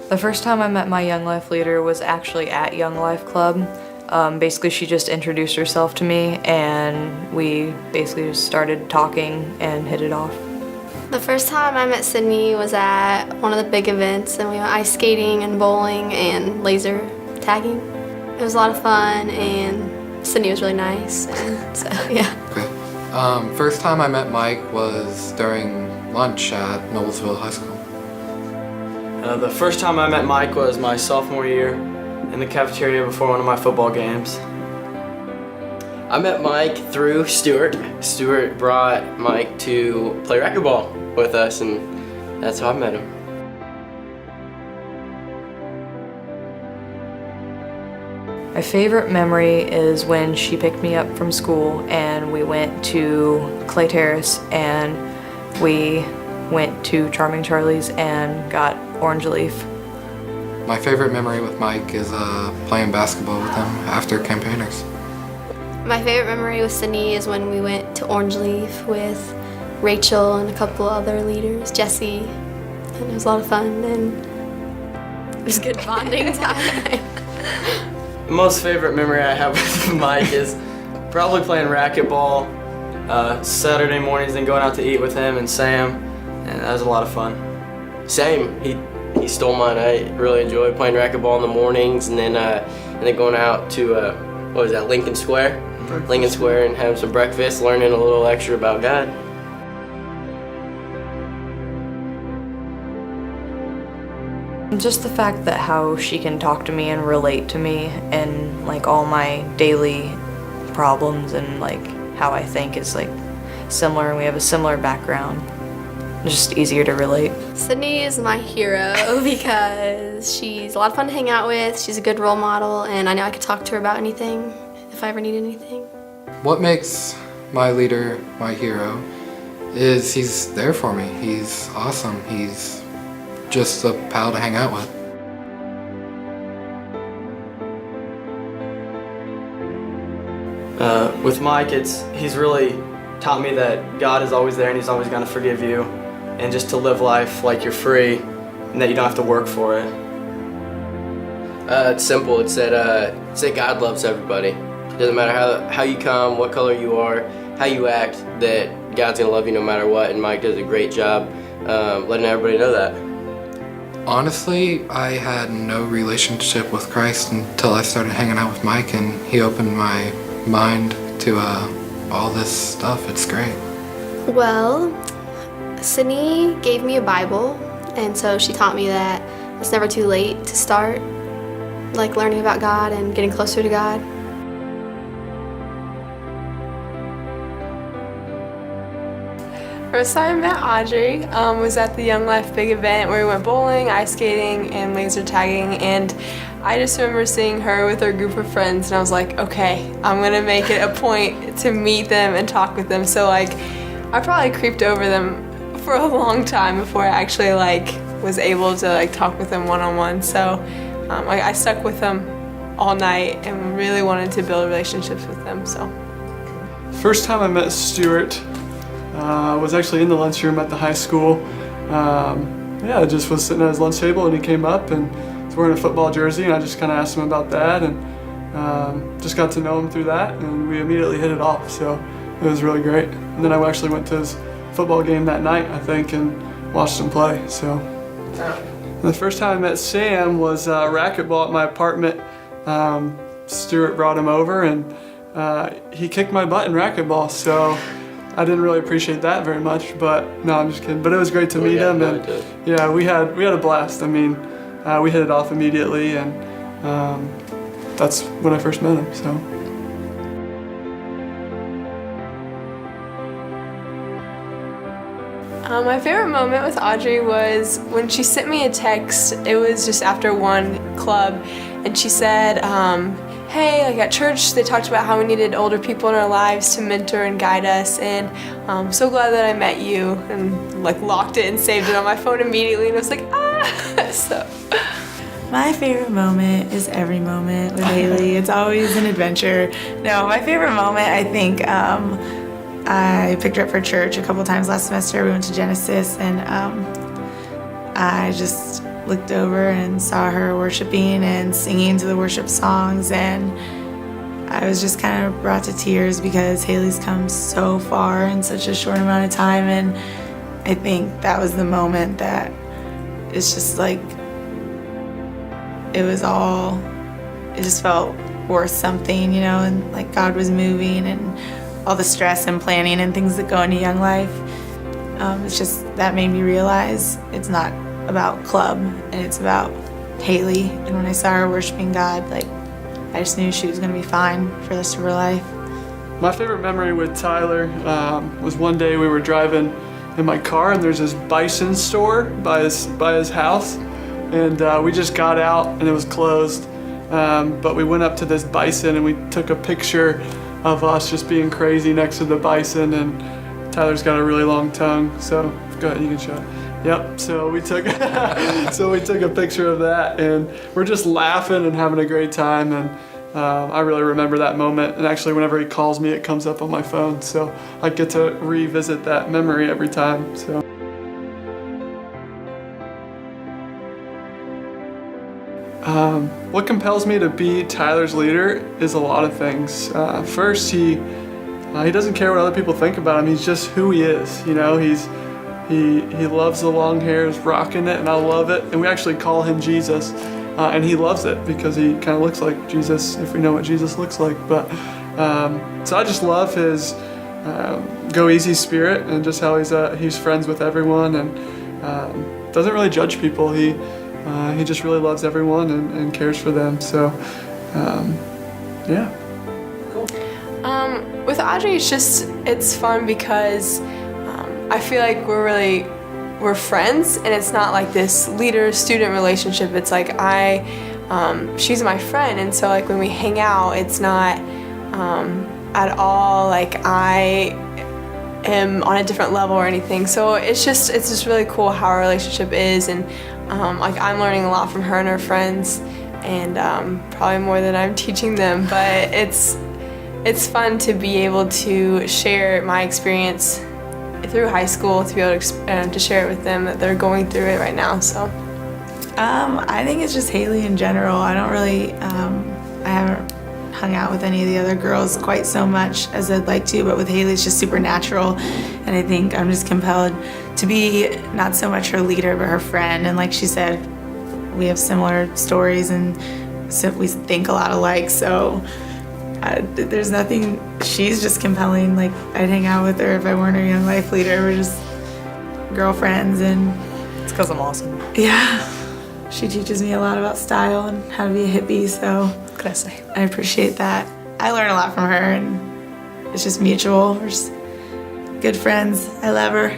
The first time I met my Young Life leader was actually at Young Life Club. Basically, she just introduced herself to me, and we basically just started talking and hit it off. The first time I met Sydney was at one of the big events, and we went ice skating and bowling and laser tagging. It was a lot of fun, and Sydney was really nice, and so yeah. Okay. First time I met Mike was during lunch at Noblesville High School. The first time I met Mike was my sophomore year in the cafeteria before one of my football games. I met Mike through Stuart. Stuart brought Mike to play racquetball with us, and that's how I met him. My favorite memory is when she picked me up from school and we went to Clay Terrace and we went to Charming Charlie's and got Orange Leaf. My favorite memory with Mike is playing basketball with him after campaigners. My favorite memory with Sydney is when we went to Orange Leaf with Rachel and a couple other leaders, Jesse, and it was a lot of fun and it was a good bonding time. The most favorite memory I have with Mike is probably playing racquetball Saturday mornings and going out to eat with him and Sam, and that was a lot of fun. Same. He stole mine. I really enjoyed playing racquetball in the mornings, and then going out to what was that, Lincoln Square? Breakfast. Lincoln Square, and having some breakfast, learning a little extra about God. Just the fact that how she can talk to me and relate to me and like all my daily problems and like how I think is like similar and we have a similar background. It's just easier to relate. Sydney is my hero because she's a lot of fun to hang out with, she's a good role model, and I know I could talk to her about anything if I ever need anything. What makes my leader my hero is he's there for me. He's awesome. He's just a pal to hang out with. With Mike, he's really taught me that God is always there and he's always going to forgive you, and just to live life like you're free and that you don't have to work for it. It's simple. It's that God loves everybody. It doesn't matter how you come, what color you are, how you act, that God's gonna love you no matter what, and Mike does a great job letting everybody know that. Honestly, I had no relationship with Christ until I started hanging out with Mike, and he opened my mind to all this stuff. It's great. Well, Sydney gave me a Bible, and so she taught me that it's never too late to start like learning about God and getting closer to God. First time I met Audrey was at the Young Life big event where we went bowling, ice skating, and laser tagging, and I just remember seeing her with her group of friends and I was like, okay, I'm gonna make it a point to meet them and talk with them. So like, I probably creeped over them for a long time before I actually like was able to like talk with them one-on-one. So I stuck with them all night and really wanted to build relationships with them. So first time I met Stuart was actually in the lunchroom at the high school. I just was sitting at his lunch table and he came up and was wearing a football jersey, and I just kind of asked him about that, and just got to know him through that, and we immediately hit it off. So it was really great. And then I actually went to his football game that night, I think, and watched him play. So the first time I met Sam was racquetball at my apartment. Stuart brought him over and he kicked my butt in racquetball, so I didn't really appreciate that very much, but no, I'm just kidding. But it was great to meet him, and yeah, we had a blast. I mean, we hit it off immediately, and that's when I first met him. So. my favorite moment with Audrey was when she sent me a text. It was just after one club, and she said, hey, like at church they talked about how we needed older people in our lives to mentor and guide us, and I'm so glad that I met you, and like locked it and saved it on my phone immediately, and I was like, ah. So my favorite moment is every moment with Haley. It's always an adventure. No, my favorite moment, I think, I picked her up for church a couple times last semester. We went to Genesis, and I just looked over and saw her worshiping and singing to the worship songs, and I was just kind of brought to tears because Haley's come so far in such a short amount of time, and I think that was the moment that it's just like it just felt worth something, and like God was moving, and all the stress and planning and things that go into Young Life. It's just that made me realize it's not about club, and it's about Haley. And when I saw her worshiping God, like I just knew she was going to be fine for the rest of her life. My favorite memory with Tyler was one day we were driving in my car, and there's this bison store by his house, and we just got out and it was closed. But we went up to this bison and we took a picture of us just being crazy next to the bison, and Tyler's got a really long tongue, so go ahead, you can show it. Yep, so we took a picture of that, and we're just laughing and having a great time, and I really remember that moment, and actually whenever he calls me it comes up on my phone, so I get to revisit that memory every time. So. What compels me to be Tyler's leader is a lot of things. First, he doesn't care what other people think about him. He's just who he is. He loves the long hair, he's rocking it, and I love it. And we actually call him Jesus, and he loves it because he kind of looks like Jesus, if we know what Jesus looks like. But so I just love his go easy spirit, and just how he's friends with everyone, and doesn't really judge people. He just really loves everyone and cares for them. So, yeah. With Audrey, it's fun because I feel like we're friends, and it's not like this leader-student relationship. It's like she's my friend, and so like when we hang out, it's not at all like I am on a different level or anything. So it's just really cool how our relationship is, and like I'm learning a lot from her and her friends, and probably more than I'm teaching them. But it's fun to be able to share my experience through high school, to be able to share it with them that they're going through it right now. So I think it's just Haley in general. I don't really I haven't hung out with any of the other girls quite so much as I'd like to, but with Haley it's just super natural, and I think I'm just compelled to be not so much her leader but her friend. And like she said, we have similar stories and we think a lot alike, so there's nothing. She's just compelling. Like I'd hang out with her if I weren't her Young Life leader. We're just girlfriends, and It's because I'm awesome. yeah, she teaches me a lot about style and how to be a hippie, so What can I say? I appreciate that. I learn a lot from her, and it's just mutual. We're just good friends. I love her.